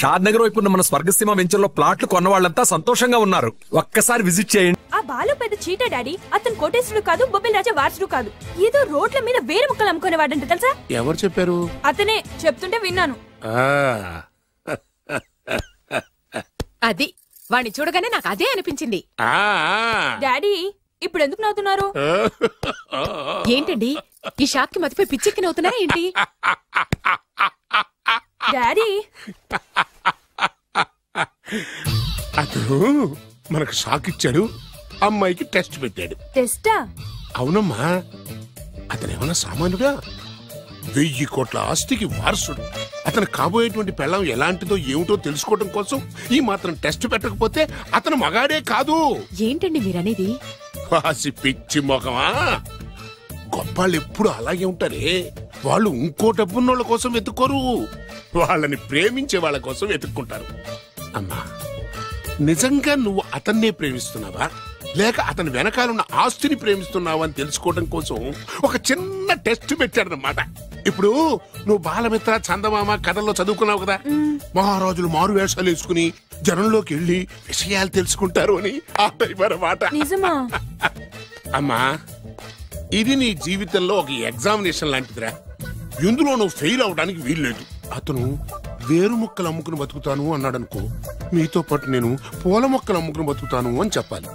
షాద్ నగర్ వైపు ఉన్న మన స్వర్గసీమ వెంచర్ లో ప్లాట్లు కొన్న వాళ్ళంతా సంతోషంగా ఉన్నారు. ఒక్కసారి విజిట్ చేయండి. ఆ బాలు పెద్ద చీట డాడీ. అతను కోటేశ్వరుడు కాదు, బొబ్బిల్ రాజా వారసుడు కాదు. ఏదో రోడ్ల మీద వేరే ముక్కలు అమ్ముకునేవాడంట తెలుసా? ఎవరు చెప్పారు? అతనే చెప్తుంటే విన్నాను. అది వాణ్ణి చూడగానే నాకు అదే అనిపించింది. డాడీ ఇప్పుడు ఎందుకు నవ్వుతున్నారు? ఏంటండి ఈ షాక్ కి మతిపోయి పిచ్చెక్కి నవ్వుతున్నారా ఏంటి? డాడీ అతను మనకు షాక్ ఇచ్చాడు, అమ్మాయికి టెస్ట్ పెట్టాడు. టెస్టా? అవునమ్మా, అతను ఏమన్నా సామాన్యుడా? 1000 కోట్ల ఆస్తికి వారసుడు. అతను కాబోయేటువంటి పెళ్ళం ఎలాంటిదో ఏమిటో తెలుసుకోవడం కోసం ఈ మాత్రం టెస్ట్ పెట్టకపోతే అతను మగాడే కాదు. ఏంటండి మీరనేది? వాసి పిచ్చి మొఖమా, గొప్పాళ్ళు ఎప్పుడు అలాగే ఉంటారే. వాళ్ళు ఇంకో డబ్బున్నోళ్ళ కోసం వెతుక్కోరు, వాళ్ళని ప్రేమించే వాళ్ళ కోసం వెతుక్కుంటారు. అమ్మా, నిజంగా నువ్వు అతన్నే ప్రేమిస్తున్నావా లేక అతని వెనకాలన్న ఆస్తిని ప్రేమిస్తున్నావా అని తెలుసుకోవడం కోసం ఒక చిన్న టెస్ట్ పెట్టాడనమాట. ఇప్పుడు నువ్వు బాలమిత్ర, చందమామ కథల్లో చదువుకున్నావు కదా, మహారాజులు మారు వేషాలు వేసుకుని జనంలోకి వెళ్లి విషయాలు తెలుసుకుంటారు అని ఆ టైప్ అన్నమాట. అమ్మా, ఇది నీ జీవితంలో ఒక ఎగ్జామినేషన్ లాంటిదిరా. ఇందులో నువ్వు ఫెయిల్ అవడానికి వీల్లేదు. అతను వేరు మొక్కలు అమ్ముకుని బతుకుతాను అన్నాడనుకో, మీతో పాటు నేను పూల మొక్కలు అమ్ముకుని బతుకుతాను అని చెప్పాలి.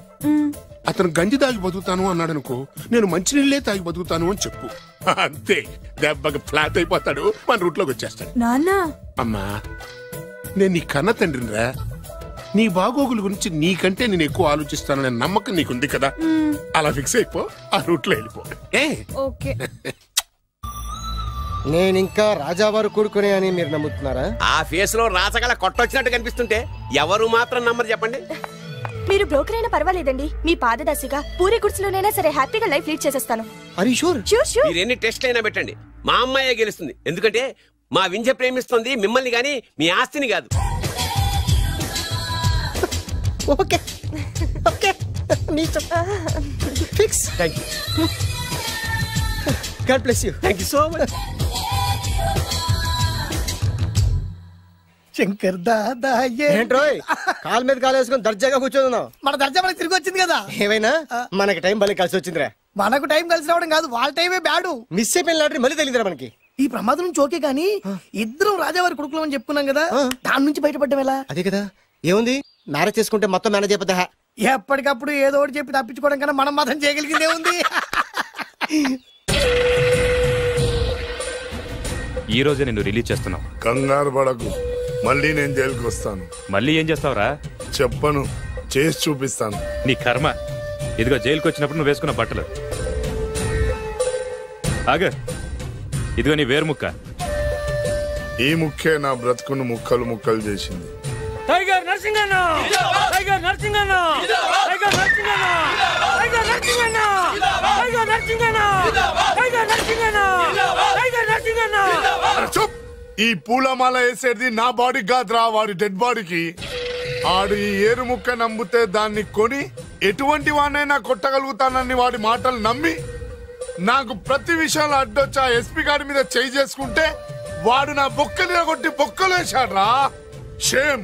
అతను గంజి తాగి బతుకుతాను అన్నాడనుకో, నేను మంచినీళ్ళే తాగి బతుకుతాను అని చెప్పు. అంతే, దెబ్బకి ఫ్లాట్ అయిపోతాడు, మన రూట్లోకి వచ్చేస్తాడు. అమ్మా, నేను నీ కన్న తండ్రినిరా. నీ బాగోగుల గురించి నీకంటే నేను ఎక్కువ ఆలోచిస్తాననే నమ్మకం నీకుంది కదా, అలా ఫిక్స్ అయిపో, ఆ రూట్లో వెళ్ళిపో. నేనింకా రాజావారు కొడుకునే అని మీరు నమ్ముతున్నారా? ఆ ఫేస్ లో రాసగల కొట్టొచ్చినట్టు కనిపిస్తుంటే ఎవరు మాత్రం నమ్మరు చెప్పండి. మీరు బ్రోకర్ అయినా పర్వాలేదండి, మీ పాదదాసిగా పూరి గుడ్స్లోనైనా సరే హ్యాపీగా లైఫ్ లీడ్ చేసేస్తాను. మీరు ఎన్ని టెస్ట్లు అయినా పెట్టండి, మా అమ్మాయే గెలుస్తుంది. ఎందుకంటే మా వింజ ప్రేమిస్తుంది మిమ్మల్ని గాని మీ ఆస్తిని కాదు. Okay okay, fix. Thank you. God bless you. Thank you so much. Shankar Dada ఏంట్రోయ్, కాలు మీద కాలు వేసుకొని దర్జాగా కూర్చోదున్నావు. మన దర్జా మనకి తిరిగి వచ్చింది కదా. ఏమైనా మనకి టైం భలే కలిసి వచ్చిందిరా. మనకు టైం కలిసి రావడం కాదు, వాళ్ళ టైమే బ్యాడు. మిస్ అయిపోయిన లాటరీ మళ్ళీ తెలియదురా మనకి. ఈ ప్రమాదం నుంచి ఓకే గానీ ఇద్దరం రాజావారి కొడుకులు అని చెప్పుకున్నాం కదా, దాని నుంచి బయటపడ్డం ఎలా? అదే కదా, ఏముంది మ్యారేజ్ చేసుకుంటే మొత్తం మేనేజ్ అయిపోతా. ఎప్పటికప్పుడు ఏదో ఒకటి చెప్పి తప్పించుకోవడం కన్నా మనం మాత్రం చేయగలిగిందే ఉంది. ఈ రోజే నిన్ను రిలీజ్ చేస్తున్నావు. కంగారు పడకు, మళ్ళీ నేను జైలుకి వస్తాను. మళ్ళీ ఏం చేస్తావురా? చెప్పను, చేసి చూపిస్తాను. నీ కర్మ. ఇదిగో జైలుకి వచ్చినప్పుడు నువ్వు వేసుకున్న బట్టలు. ఆగ, ఇదిగో నీ వేరు ముక్క. ఈ ముక్కే నా బ్రతుకును ముక్కలు ముక్కలు చేసింది. టైగర్ నర్సింగన్న, టైగర్ నర్సింగన్న, టైగర్ నర్సింగన్న, టైగర్ నర్సింగన్న, టైగర్ నర్సింగన్న, టైగర్ నర్సింగన్న, టైగర్ నర్సింగన్న. చూప్, ఈ పూలమాల వేసేది నా బాడీ కాదురా, వాడి డెడ్ బాడీకి. ఆడు ఈ ఏరు ముక్క నమ్మితే దాన్ని కొని ఎటువంటి వాడినైనా కొట్టగలుగుతానని వాడి మాటలు నమ్మి నాకు ప్రతి విషయంలో అడ్డొచ్చా ఎస్పీ గారి మీద చేయి చేసుకుంటే వాడు నా బొక్కలు కొట్టి బొక్కలు వేశాడ్రా. షేమ్,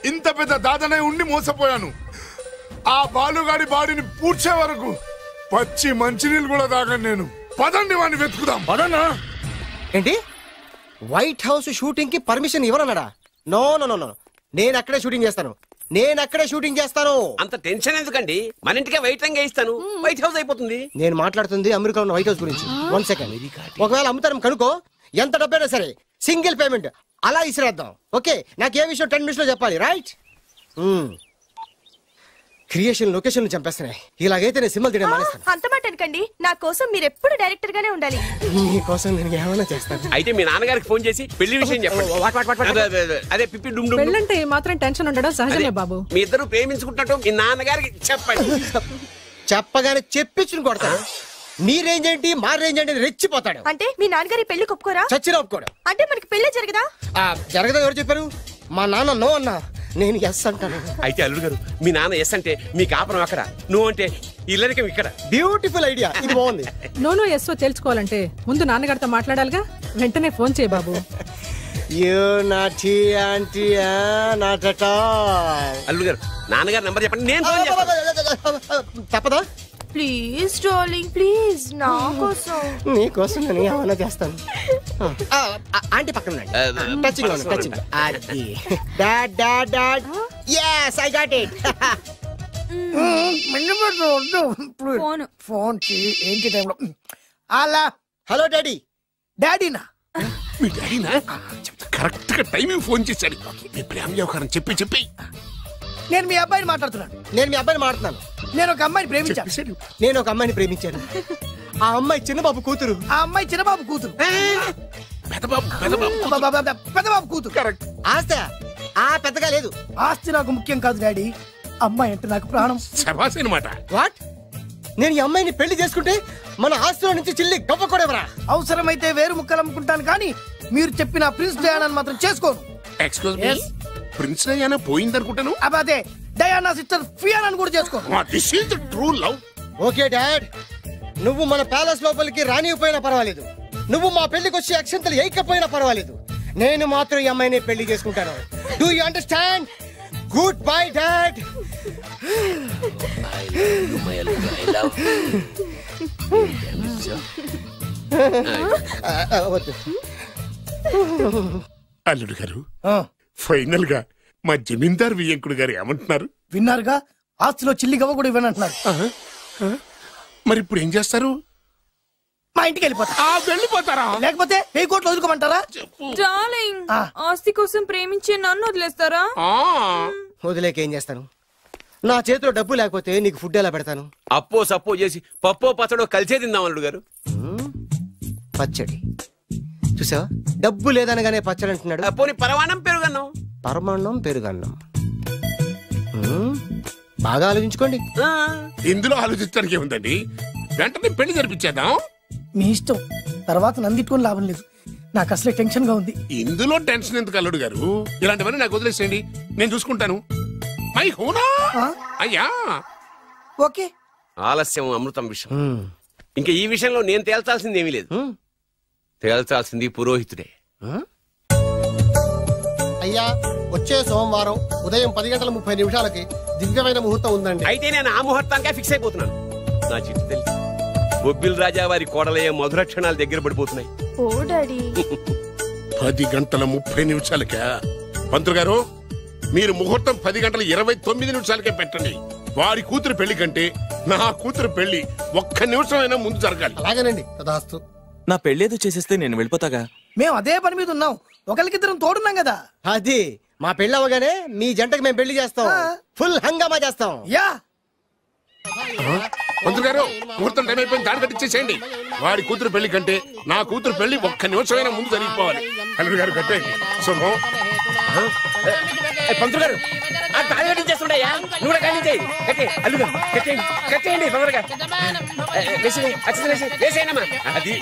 ఇంత పెద్ద దాదనే ఉండి మోసపోయాను. ఆ బాలుగాడి బాడీని పూడ్చే వరకు పచ్చి మంచినీళ్ళు కూడా తాగను నేను. పదండి వాడిని వెతుకుదాం. పదన్నా. ఏంటి, వైట్ హౌస్ షూటింగ్ కి పర్మిషన్ ఇవ్వనన్నాడా? నో నో నో నో, నేను అక్కడే షూటింగ్ చేస్తాను, నేను అక్కడే షూటింగ్ చేస్తాను. అంత టెన్షన్ ఎందుకండి, మన ఇంటికే వైట్ రంగు వేయిస్తాను, వైట్ హౌస్ అయిపోతుంది. నేను మాట్లాడుతుంది అమెరికా ఉన్న వైట్ హౌస్ గురించి. 1 సెకండ్. ఒకవేళ అమ్ముతాను కనుకో, ఎంత డబ్బైనా సరే సింగిల్ పేమెంట్ అలా ఇసిరేద్దాం. ఓకే, నాకు ఏ విషయం 10 నిమిషాలు చెప్పాలి, రైట్? Creation location చంపేస్తున్నాయి. ఇలాగైతే నేను సినిమాలు తీయడం మానేస్తాను. అంత మాట అనకండి, నా కోసం మీరు ఎప్పుడు డైరెక్టర్ గానే ఉండాలి. నీకోసం నేను ఏమైనా చేస్తాను. అయితే మీ నాన్నగారికి ఫోన్ చేసి పెళ్లి విషయం చెప్పండి. అదే పిప్పి డుమ్ డుమ్. పెళ్ళంటే మాత్రం టెన్షన్ ఉండడం సహజమే బాబు. మీ ఇద్దరు ప్రేమించుకుంటున్నట్టు మీ నాన్నగారికి చెప్పండి. చెప్పగానే చెప్పించుని కొడతాను. మీ రేంజ్ ఏంటి, మా రేంజ్ ఏంటి రెచ్చిపోతాడు. అంటే మీ నాన్నగారి పెళ్లి ఒప్పుకోరా? చచ్చినా ఒప్పుకోడు. అంటే మనకి పెళ్లి జరగదా? జరగదా? ఎవరు చెప్పారు? మా నాన్న నో అన్నా, నేను ఎస్ అంటాను. అయితే అల్లుడు గారు, మీ నాన్న ఎస్ అంటే మీ కాపురం అక్కడ, నువ్వు అంటే ఇల్లరికం ఇక్కడ. బ్యూటిఫుల్ ఐడియా, ఇది బాగుంది. నోనో ఎస్ఓ తెలుసుకోవాలంటే ముందు నాన్నగారితో మాట్లాడాలిగా. వెంటనే ఫోన్ చేయి బాబు. You naughty aunty not at all. అల్లుడు గారు నాన్నగారు నంబర్ చెప్పండి, నేను ఫోన్ చేస్తాను. తప్పదా? ప్లీజ్ డార్లింగ్ ప్లీజ్ నా కోసం. నీకోసం నేను ఏమన్నా చేస్తాను. ఆంటీ పక్కన టచింగ్. అది dad dad dad. yes I got it. Phone phone ఏంటి టైంలో? అలా హలో డాడీ. డాడీనా? మీ డాడీనా? కరెక్ట్ గా టైమింగ్ ఫోన్ చేశాడు. మీ ప్రేమ వ్యవహారం చెప్పి నేను మీ అబ్బాయిని మాట్లాడుతున్నాను. నేను మీ అబ్బాయిని మాట్లాడుతున్నాను. నేను ఒక అమ్మాయిని ప్రేమించాను. నేను ఒక అమ్మాయిని ప్రేమించాను. ఆ అమ్మాయి చిన్నబాబు కూతురు. ఆ అమ్మాయి చిన్నబాబు కూతురు. పెద్దబాబు కూతురు. కరెక్ట్. ఆస్తి ఆ పెద్దగా లేదు. ఆస్తి నాకు ముఖ్యం కాదు డాడీ, అమ్మాయి అంటే నాకు ప్రాణం. శభాష్ అన్నమాట. వాట్? నేను ఈ అమ్మాయిని పెళ్లి చేసుకుంటే మన ఆస్తిలో నుంచి చిల్లి గొప్ప కూడా ఎవరా? అవసరమైతే వేరు ముక్కలు అమ్ముకుంటాను, కానీ మీరు చెప్పిన ప్రిన్స్ డయానాని మాత్రం చేసుకోను. ఎక్స్క్యూజ్ మీ, ప్రిన్స్ డయానా పోయిందనుకుంటాను. అదే డయానా సిస్టర్ ఫియానాని కూడా చేసుకోను. This is the true love. Okay dad, నువ్వు మన ప్యాలెస్ లోపలికి రానిపోయినా పర్వాలేదు, నువ్వు మా పెళ్లికి వచ్చి అక్షంతలు వేయకపోయినా పర్వాలేదు, నేను మాత్రం ఈ అమ్మాయిని పెళ్లి చేసుకుంటాను. Do you understand? Good bye dad. అల్లుడు గారు, ఫైనల్ గా మా జమీందార్ వియ్యంకుడు గారు ఏమంటున్నారు? విన్నారుగా, ఆస్తిలో చిల్లి గవ్వ కూడా ఇవ్వనంటున్నారు. మరి ఇప్పుడు ఏం చేస్తారు? మా ఇంటికి వెళ్ళిపోతారా? లేకపోతే 1000 కోట్లు వదులుకోమంటారా? డార్లింగ్ ఆస్తి కోసం ప్రేమించే నన్ను వదిలేస్తారా? వదిలేక ఏం చేస్తాను? నా చేతిలో డబ్బు లేకపోతే నీకు ఫుడ్ ఎలా పెడతాను? అప్పో సప్పో చేసి పప్పో పచ్చడో కలిసే తిందాం అల్లుడు గారు. పచ్చడి చూసావా? డబ్బు లేదనగానే పచ్చడి అంటున్నాడు. పోనీ పరమాణం పెరుగన్నాం. పరమాన్నం పెరుగన్నం. బాగా ఆలోచించుకోండి. ఇందులో ఆలోచించడానికి ఏముందండి? వెంటనే పెళ్లి జరిపించేద్దాం. మీ ఇష్టం, తర్వాత నందిట్టుకొని లాభం లేదు. నాకు అసలే టెన్షన్ గా ఉంది. ఇందులో టెన్షన్ ఎందుకు అల్లుడు గారు? ఇలాంటివన్నీ నాకు వదిలేసేయండి, నేను చూసుకుంటాను. మై హోనా అయ్యా. ఓకే. ఆలస్యం అమృతం విషయం. ఇంకా ఈ విషయంలో నేను తేల్చాల్సింది ఏమీ లేదు. తేల్చాల్సింది పురోహితుడే. అయ్యా, వచ్చే సోమవారం ఉదయం 10:30 దివ్యమైన ముహూర్తం ఉందండి. అయితే నేను ఆ ముహూర్తానికే ఫిక్స్ అయిపోతున్నాను. నా చిట్టి తల్లి బొబ్బిల్ రాజా వారి కోడలయ్యే మధుర క్షణాలు దగ్గర పడిపోతున్నాయి. ఓ డాడీ 10:30 పంతులు గారు, మీరు ముహూర్తం 10:29 పెట్టండి. వారి కూతురు పెళ్లి కంటే నా కూతురు పెళ్లి 1 నిమిషమైనా ముందు జరగాలి. అలాగేనండి. తదాస్తు. నా పెళ్ళేదో చేసేస్తే నేను వెళ్ళిపోతాగా. మేము అదే పని మీద ఉన్నాం, ఒకరికిద్దరం తోడున్నాం కదా. అది మా పెళ్లి అవగానే మీ జంటకి మేము పెళ్లి చేస్తాం. ఫుల్ హంగామా చేస్తాం. యా పంతులు గారు, ముహూర్తం టైం అయిపోయింది, దాడి కట్టించేసేయండి. వాడి కూతురు పెళ్లి కంటే నా కూతురు పెళ్లి 1 నిమిషమైనా ముందు జరిగిపోవాలి. అల్లుడు గారు కట్టేయండి. శుభం. పంతులు గారు తాళి కట్టించేస్తుండయా, నువ్వు కూడా కట్టించేయి. అల్లుడు కట్టేయండి తొందరగా. వేసేయనమ్మా. అది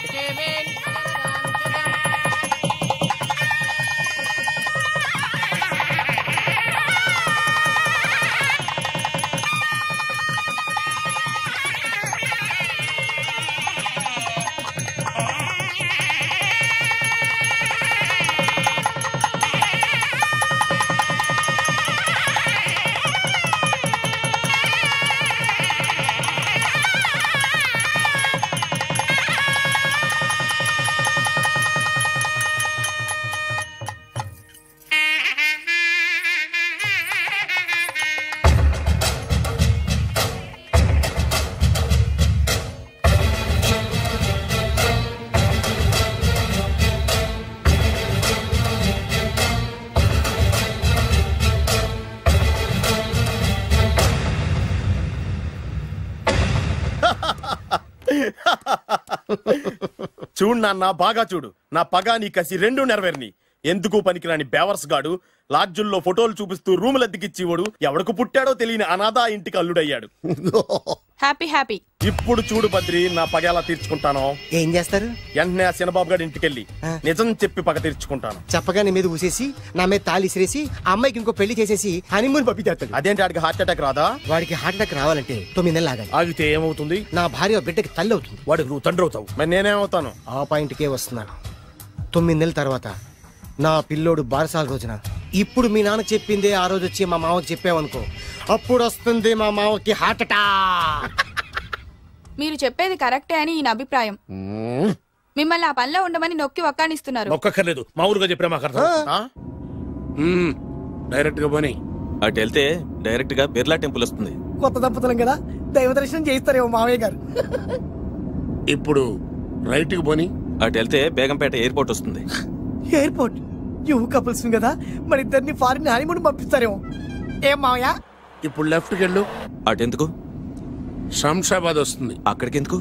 చూడు నాన్న, బాగా చూడు. నా పగ నీ కసి 2 నెరవేరిని. ఎందుకు పనికిరాని బేవర్స్ గాడు లాడ్జుల్లో ఫోటోలు చూపిస్తూ రూములు అద్దెకిచ్చివాడు ఎవడకు పుట్టాడో తెలియని అనాథ ఇంటికి అల్లుడయ్యాడు. Happy happy. ఇప్పుడు చూడు బద్రి, నా పగ ఎలా తీర్చుకుంటానో. ఏం చేస్తారు? వెంటనే ఆ చిన్నబాబు గారి ఇంటికెళ్ళి నిజం చెప్పి పగ తీర్చుకుంటాను. చెప్పగానే మీద ఊసేసి నా మీద తాళి ఇసిరేసి ఆ అమ్మాయికి ఇంకో పెళ్లి చేసేసి హనీమూన్ పంపించేస్తాడు. అదేంటి, వాడికి హార్ట్ అటాక్ రాదా? వాడికి హార్ట్ అటాక్ రావాలంటే 9 నెలలు ఆగాలి. ఆగితే ఏమవుతుంది? నా భార్య బిడ్డకి తల్లి అవుతుంది. వాడికి నువ్వు తండ్రి అవుతావు. మరి నేనేమవుతాను? ఆ పాయింట్కే వస్తున్నాను. 9 నెలల తర్వాత నా పిల్లోడు బారసాల రోజున ఇప్పుడు మీ నాన్నకి చెప్పిందే ఆ రోజు వచ్చి మా మామకి చెప్పావనుకో, అప్పుడు వస్తుంది మా మామకి హార్ట్ అటాక్. మీరు చెప్పేది కరెక్టే అని ఈయన అభిప్రాయం. మిమ్మల్ని ఆ పనిలో ఉండమని నొక్కి వక్కానిస్తున్నారు. ఒక్కర్లేదు, మా ఊరుగా చెప్పినా మాకు అర్థం. డైరెక్ట్ గా పోనీ. అటు వెళ్తే డైరెక్ట్ గా బిర్లా టెంపుల్ వస్తుంది. కొత్త దంపతులం కదా, దైవ దర్శనం చేయిస్తారేమో మావయ్య గారు. ఇప్పుడు రైట్ కి పోనీ. అటు వెళ్తే బేగంపేట ఎయిర్పోర్ట్ వస్తుంది. ఎయిర్పోర్ట్ యువ కపుల్స్ కదా, మరి ఇద్దరిని ఫారిన్ హనీమూన్ పంపిస్తారేమో. ఏం మావయ్య? ఇప్పుడు లెఫ్ట్ కి వెళ్ళు. అటెందుకు? శంషాబాద్ వస్తుంది. అక్కడికి ఎందుకు?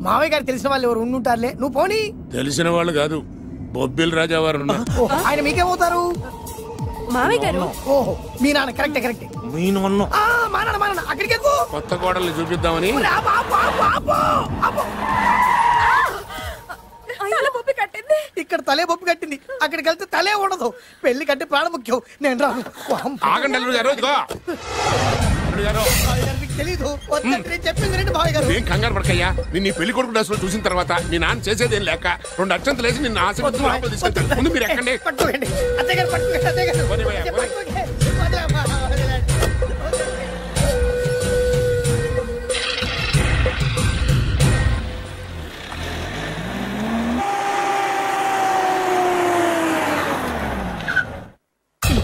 మావయ్య గారు తెలిసిన వాళ్ళు ఎవరు ఉండుంటారులే, నువ్వు పోనీ. తెలిసిన వాళ్ళు కాదు, బొబ్బిల్ రాజా వారు ఉన్నారు. ఆయన మీకేమవుతారు? మావయ్య గారు. ఓహో, మీ నాన్న. కరెక్టే కరెక్టే. మా నాన్న అక్కడికి ఎందుకు? కొత్త కోడల్ని చూపిద్దామని. ఇక్కడ తలే బొప్పి కట్టింది, అక్కడికి వెళ్తే తలే ఉండదు. పెళ్లి కట్టి ప్రాణం ముఖ్యం. నేను రాను. తెలీదు, చెప్పింది రండి మావయ్య గారు. ఏం కంగారు పడకయ్యా, నిన్ను పెళ్లి కొడుకు డ్రెస్ లో చూసిన తర్వాత నీ నాన్న చేసేదేం లేక 2 అక్షంతలు వేసి నిన్ను ఆశీర్వదించి తీసుకెళ్తాను. ముందు మీరు ఎక్కండి. పట్టుకోండి అత్తయ్య గారు, పట్టుకోండి అత్తయ్య గారు.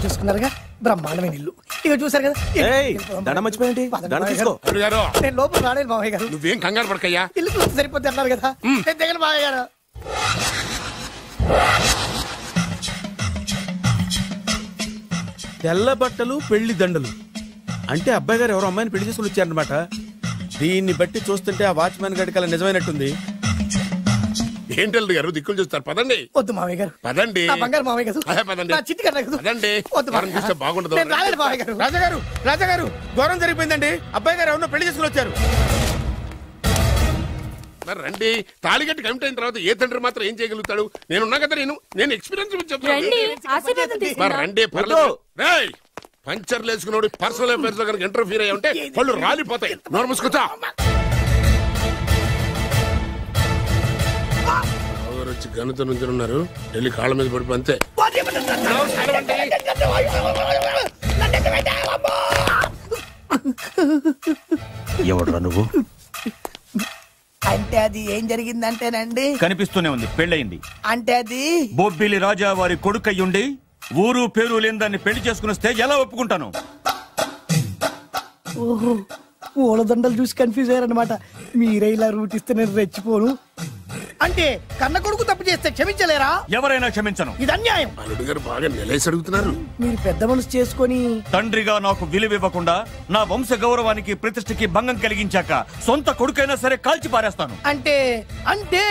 చూసుకున్నారుగా, బ్రహ్మాండమైన ఇల్లు. ఇక చూసారు కదా, నేను లోపల రాలేదు మావయ్య గారు. నువ్వేం కంగారు పడకయ్యా, ఇల్లు చూస్తే సరిపోద్ది అన్నారు కదా. దగ్గర మావయ్య గారు. తెల్ల బట్టలు పెళ్లి దండలు అంటే అబ్బాయి గారు ఎవరో అమ్మాయిని పెళ్లి చేసుకుని వచ్చారనమాట. దీన్ని బట్టి చూస్తుంటే ఆ వాచ్మెన్ గడి కల నిజమైనట్టుంది. ఏంటల్లుడు గారు దిక్కులు చూస్తారు, పదండి. వద్దు మావయ్య గారు, పదండి. బంగారు మావయ్య గారు, పదండి. చిట్టి గారు పదండి. బాగుండదు. రాజాగారు రాజాగారు ఘోరం జరిగిపోయిందండి. అబ్బాయి గారు ఎవరినో పెళ్లి చేసుకుని వచ్చారు. మరి రండి, తాళిగట్టి కమిట్ అయిన తర్వాత ఏ తండ్రి మాత్రం ఏం చేయగలుగుతాడు? నేనున్నా కదా, నేను ఎక్స్పీరియన్స్ చెప్తాను. రండి, పర్లేదు. పంచర్లు వేసుకున్నాడు పర్సనల్ అఫైర్స్ లో కనుక ఇంటర్ఫీర్ అయ్యి ఉంటే వాళ్ళు రాలిపోతాయి. నోరు మూసుకొచ్చా. వచ్చి గణిత నుంచి ఉన్నారు, వెళ్ళి కాళ్ళ మీద పడిపో అంతే. ఎవడురా నువ్వు? అంటే అది ఏం జరిగిందంటేనండి, కనిపిస్తూనే ఉంది, పెళ్ళయింది. అంటే అది బొబ్బిలి రాజా వారి కొడుకయ్యుండి ఊరు పేరు లేని దాన్ని పెళ్లి చేసుకుని వస్తే ఎలా ఒప్పుకుంటాను? ఓహో, పూలదండలు చూసి కన్ఫ్యూజ్ అయ్యారనమాట. మీరే ఇలా రూట్ ఇస్తే నేను రెచ్చిపోను. అంటే కన్న కొడుకు తప్పు చేస్తే క్షమించలేరా? ఎవరైనా క్షమించను. ఇది అన్యాయం. అల్లుడు గారు బాగా నిలేసి అడుగుతున్నారు. మీరు పెద్ద మనసు చేసుకొని తండ్రిగా నాకు విలువ ఇవ్వకుండా నా వంశ గౌరవానికి ప్రతిష్టకి భంగం కలిగించాక సొంత కొడుకైనా సరే కాల్చి పారేస్తాను. అంటే అంటే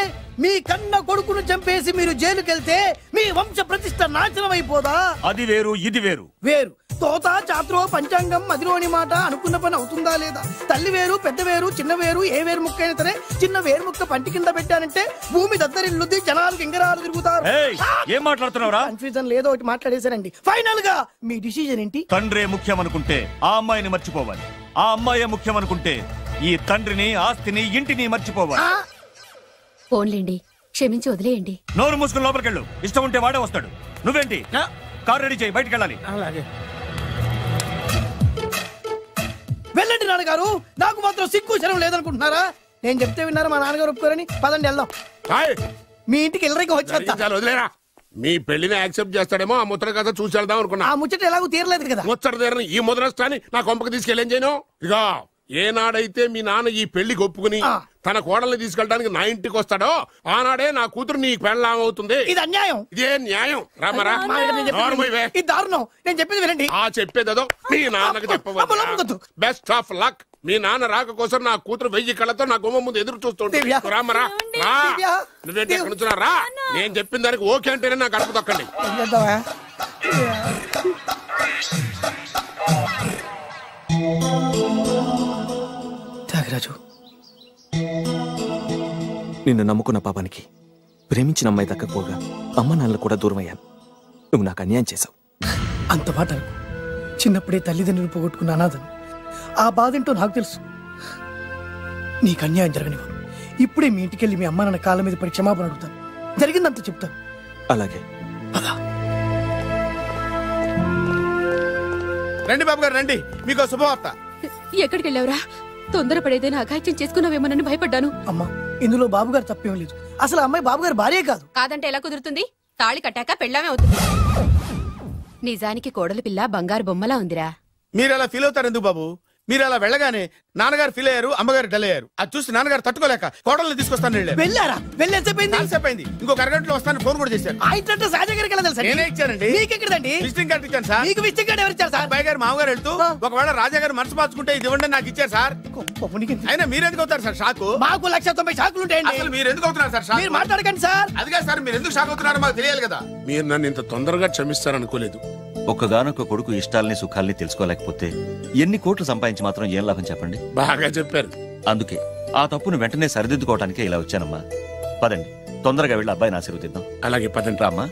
మీ కన్న కొడుకును చంపేసి మీరు జైలుకెళ్తే మీ వంశ ప్రతిష్ట నాశనం అయిపోదా? అది వేరు, ఇది వేరు. వేరు. తోత చాత్రో పంచాంగం మదిలోని మాట అనుకున్న పని అవుతుందా లేదా? తల్లి వేరు, పెద్ద వేరు, చిన్న వేరు, ఏ వేరు ముక్క అయినా సరే చిన్న వేరు ముక్క పంటి కింద పెట్టానంటే భూమి దద్దరిల్లుద్ది, జనాలు గింగరాలు తిరుగుతారు. ఏం మాట్లాడుతున్నావురా? కన్ఫ్యూజన్ లేదో ఒకటి మాట్లాడేశారండి. ఫైనల్ గా మీ డిసిజన్ ఏంటి? తండ్రే ముఖ్యం అనుకుంటే ఆ అమ్మాయిని మర్చిపోవాలి. ఆ అమ్మాయే ముఖ్యం అనుకుంటే ఈ తండ్రిని, ఆస్తిని, ఇంటిని మర్చిపోవాలి. ఫోన్లేండి, క్షమించి వదిలేయండి. నోరు మూసుకుని లోపలికెళ్ళు. ఇష్టం ఉంటే వాడే వస్తాడు. నువ్వేంటి? కార్ రెడీ చేయి, బయటికి వెళ్ళాలి. అలాగే. వెళ్ళండి నాన్నగారు, నాకు మాత్రం సిగ్గు శరం లేదనుకుంటున్నారా? నేను చెప్తే విన్నారా? మా నాన్నగారు ఒప్పుకోరని. పదండి వెళ్దాం. మీ ఇంటికి ఎల్లరికి వదిలేరా. మీ పెళ్లిని యాక్సెప్ట్ చేస్తాడేమో, ఆ ముద్ర కథ చూసి వెళ్దాం అనుకున్నా. ఆ ముచ్చట ఎలాగో తీరలేదు కదా. ముచ్చట తీరని ఈ ముద్రష్టాన్ని నా కొంపకి తీసుకెళ్ళేం చేయను. ఇక ఏనాడైతే మీ నాన్న ఈ పెళ్లికి ఒప్పుకుని తన కోడల్ని తీసుకెళ్ళడానికి నా ఇంటికి వస్తాడో ఆనాడే నా కూతురు నీ పెళ్ళాం అవుతుంది. ఇది అన్యాయం. ఇదే న్యాయం. రామరా, ఇది దారుణం. నేను చెప్పేది వినండి. ఆ చెప్పేదేదో మీ నాన్నకు చెప్పవచ్చు. Best of luck. మీ నాన్న రాక కోసం నా కూతురు 1000 కళ్ళతో నా గుమ్మ ముందు ఎదురు చూస్తుంటే రామరా, నువ్వేంటి ఎక్కడ నుంచున్నా రా. నేను చెప్పిన దానికి ఓకే అంటేనే నాకు గడప తొక్కండి. త్యాగరాజు, నిన్ను నమ్ముకున్న పాపానికి ప్రేమించిన అమ్మాయి దక్కకపోగా అమ్మ నాన్నలు కూడా దూరం అయ్యాను. నువ్వు నాకు అన్యాయం చేశావు. అంత మాట చిన్నప్పుడే తల్లిదండ్రులు పోగొట్టుకున్న అనాథను. ఆ బాధ ఏంటో నాకు తెలుసు. నీకు అన్యాయం జరగనివ్వను. ఇప్పుడే మీ ఇంటికి వెళ్ళి మీ అమ్మ నాన్న కాళ్ళ మీద పడి క్షమాపణ అడుగుతాను. జరిగిందంత చెప్తాను. అలాగే. రండి బాబు గారు రండి, మీకు శుభవార్త. ఎక్కడికి వెళ్ళావురా? తొందరపడేదైనా అఘాయిత్యం చేసుకున్నావేమోనని భయపడ్డాను. అమ్మా ఇందులో బాబు గారు తప్పేం లేదు. అసలు అమ్మాయి బాబు గారు భార్యే కాదు. కాదంటే ఎలా కుదురుతుంది? తాళి కట్టాక పెళ్ళామే అవుతుంది. నిజానికి కోడలి పిల్ల బంగారు బొమ్మలా ఉందిరా. మీరు అలా ఫీల్ అవుతారు ఎందుకు బాబు? మీరు అలా వెళ్ళగానే నాన్నగారు ఫీల్ అయ్యారు, అమ్మగారు డల్ అయ్యారు. అది చూసి నాన్నగారు తట్టుకోలేక కోడల్ని తీసుకొస్తాను వెళ్ళారా? వెళ్ళేసేపోయింది. ఇంకొక అరగంటలో వస్తాను ఫోన్ కూడా చేశారు. ఆయన సాజా గారికి ఎలా తెలుసా? నేనే ఇచ్చానండి. మీకెక్కడండి? విజిటింగ్ కార్డు ఇచ్చాను సార్. మీకు విజిటింగ్ కార్డు ఎవరు ఇచ్చారు సార్? అబ్బాయి గారు మామగారు వెళ్తూ ఒకవేళ రాజా గారు మనసు మార్చుకుంటే ఇది ఇవ్వండి నాకు ఇచ్చారు సార్. అయినా మీరు ఎందుకు అవుతారు సార్ షాక్? మాకు 190 షాకులు ఉంటాయండి. అసలు మీరు ఎందుకు అవుతున్నారు సార్ షాక్? మీరు మాట్లాడకండి సార్. అదిగా సార్, మీరు ఎందుకు షాక్ అవుతున్నారో మాకు తెలియాలి కదా. మీరు నన్ను ఇంత తొందరగా క్షమిస్తారనుకోలేదు. ఒక్కగానొక్క కొడుకు ఇష్టాలని సుఖాల్ని తెలుసుకోలేకపోతే ఎన్ని కోట్లు సంపాదించి మాత్రం ఏం లాభం చెప్పండి? బాగా చెప్పారు. అందుకే ఆ తప్పును వెంటనే సరిదిద్దుకోవడానికే ఇలా వచ్చానమ్మా. పదండి, తొందరగా వెళ్ళి అబ్బాయిని ఆశీర్వదిద్దాం. అలాగే పదండి. రామ్మా.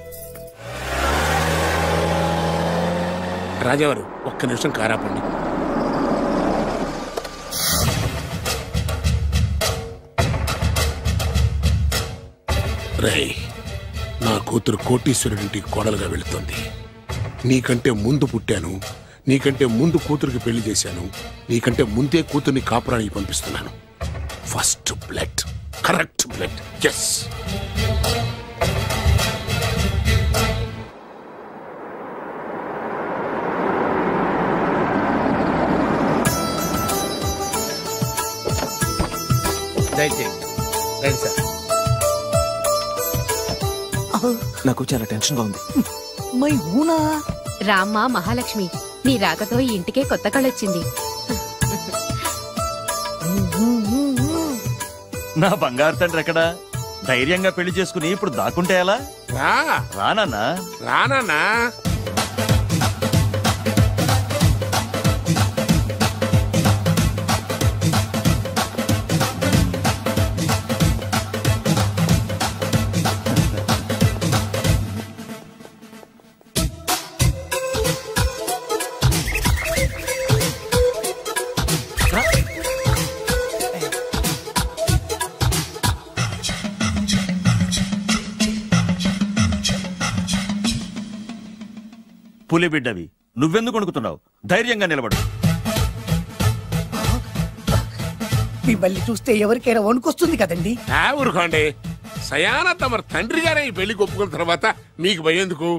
రాజావారు ఒక్క నిమిషం కారాపండి. రేయ్, నా కూతురు కోటీశ్వరుడింటికి కోడలుగా వెళుతుంది. నీకంటే ముందు పుట్టాను, నీకంటే ముందు కూతురికి పెళ్లి చేశాను, నీకంటే ముందే కూతుర్ని కాపురానికి పంపిస్తున్నాను. First blood, correct blood. Yes. రండి సార్. నాకు చాలా టెన్షన్ గా ఉంది. మై హూనా. రామ్మ మహాలక్ష్మి, నీ రాకతో ఈ ఇంటికే కొత్త కళొచ్చింది. నా బంగారు తండ్రి ఎక్కడా? ధైర్యంగా పెళ్లి చేసుకుని ఇప్పుడు దాక్కుంటే ఎలా? రానా రానా. పులి బిడ్డవి, నువ్వెందుకు వణుకుతున్నావు? ధైర్యంగా నిలబడు. మీ బల్లి చూస్తే ఎవరికైనా వణుకొస్తుంది కదండి. ఊరుకోండి. సయానా తమ తండ్రి గారే ఈ పెళ్లి ఒప్పుకున్న తర్వాత మీకు భయందుకు?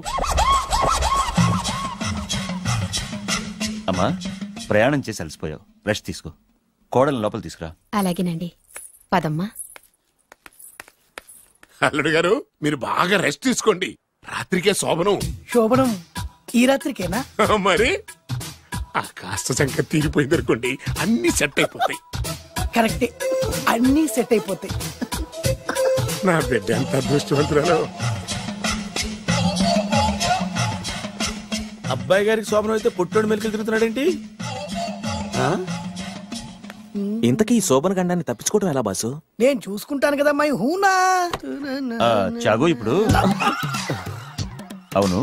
అమ్మా, ప్రయాణం చేసి అలసిపోయావు, రెస్ట్ తీసుకో. కోడల్ని లోపల తీసుకురా. అలాగేనండి, పదమ్మా. అల్లుడు గారు, మీరు బాగా రెస్ట్ తీసుకోండి. రాత్రికే శోభనం. శోభనం ఈ రాత్రికేనా? మరి ఆ కాస్త సంఖ్య తీరిపోయింది అనుకోండి, అన్ని సెట్ అయిపోతాయి. కరెక్టే, అన్ని సెట్ అయిపోతాయి. నా బిడ్డ ఎంత అదృష్టవంతురాలు. అబ్బాయి గారికి శోభనం అయితే పుట్టోడు మెలికలు తిరుగుతున్నాడేంటి? ఇంతకీ ఈ శోభన గండాన్ని తప్పించుకోవడం ఎలా బాసు? నేను చూసుకుంటాను కదా మై హూనా. చాగు ఇప్పుడు. అవును,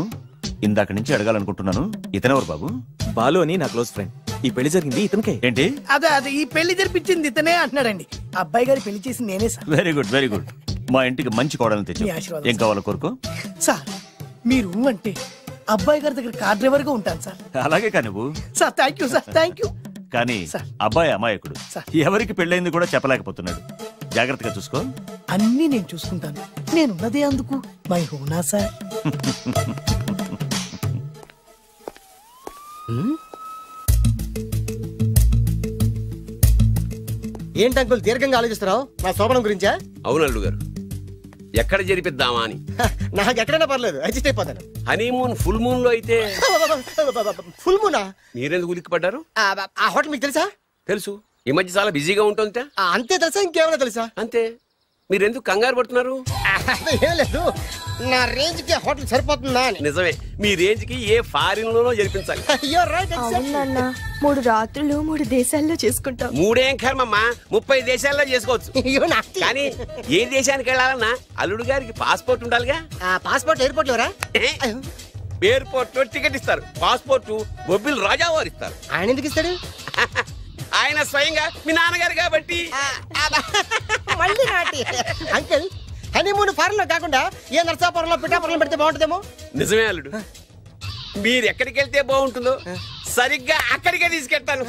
ఇందాక నుంచి అడగాలనుకుంటున్నాను, ఇతనెవరు బాబు? బాలు అని నా క్లోజ్ ఫ్రెండ్. ఈ పెళ్లి జరిగింది ఇతనికే. ఏంటి? అదే ఈ పెళ్లి జరిపించింది ఇతనే అంటున్నాడండి. అబ్బాయి గారి పెళ్లి చేసింది నేనే sir. Very good, very good. మా ఇంటికి మంచి కోడల్ని తెచ్చు. మీ ఆశీర్వాదం ఏం కావాలో కోరుకో. సార్ మీరు అంటే అబ్బాయి గారి దగ్గర కార్ డ్రైవర్ గా ఉంటాను సార్. అలాగే కా నువ్వు. Sir thank you sir, thank you. కానీ అబ్బాయి అమాయకుడు, ఎవరికి పెళ్ళైంది కూడా చెప్పలేకపోతున్నాడు. జాగ్రత్తగా చూసుకో. అన్ని నేను చూసుకుంటాను, నేనున్నదే అందుకు మై హూనా సార్. ఏంటి అంకుల్ దీర్ఘంగా ఆలోచిస్తున్నావు? నా శోభనం గురించా? అవును అల్లుడు గారు, ఎక్కడ జరిపిద్దామా అని. నాకు ఎక్కడైనా పర్లేదు, అడ్జస్ట్ అయిపోతాను. హనీమూన్ ఫుల్ మూన్ లో అయితే. ఫుల్ మూనా? మీరెందుకు ఉలిక్కిపడ్డారు? ఆ హోటల్ మీకు తెలుసా? తెలుసు, ఈ మధ్య చాలా బిజీగా ఉంటుంది. అంతే తెలుసా? ఇంకేమైనా తెలుసా? అంతే. మీరెందుకు కంగారు పడుతున్నారు? ఏం లేదు, నా రేంజ్ కి హోటల్ సరిపోతుందా అని. నిజమే, మీ రేంజ్ కి ఏ ఫారిన్ లోనో జరిపించాలి. అవునన్నా, 3 రాత్రులు 3 దేశాల్లో చేసుకుంటాం. 3 ఏం కర్మమ్మా, 30 దేశాల్లో చేసుకోవచ్చు. కానీ ఏ దేశానికి వెళ్ళాలన్నా అల్లుడు గారికి పాస్పోర్ట్ ఉండాలిగా. Passport airport LoRa? ఎయిర్పోర్ట్ లో టికెట్ ఇస్తారు, పాస్పోర్ట్ బొబ్బిల్ రాజా వారు ఇస్తారు. ఆయన ఎందుకు ఇస్తాడు? ఆయన స్వయంగా మీ నాన్నగారు కాబట్టి. మళ్ళీ నాటి అంకుల్, హనీమూన్ ఫారెన్ లో కాకుండా ఏ నర్సాపురంలో పిఠాపురంలో పెడితే బాగుంటుందేమో. నిజమే అల్లుడు, మీరు ఎక్కడికి వెళ్తే బాగుంటుందో సరిగ్గా అక్కడికే తీసుకెళ్తాను.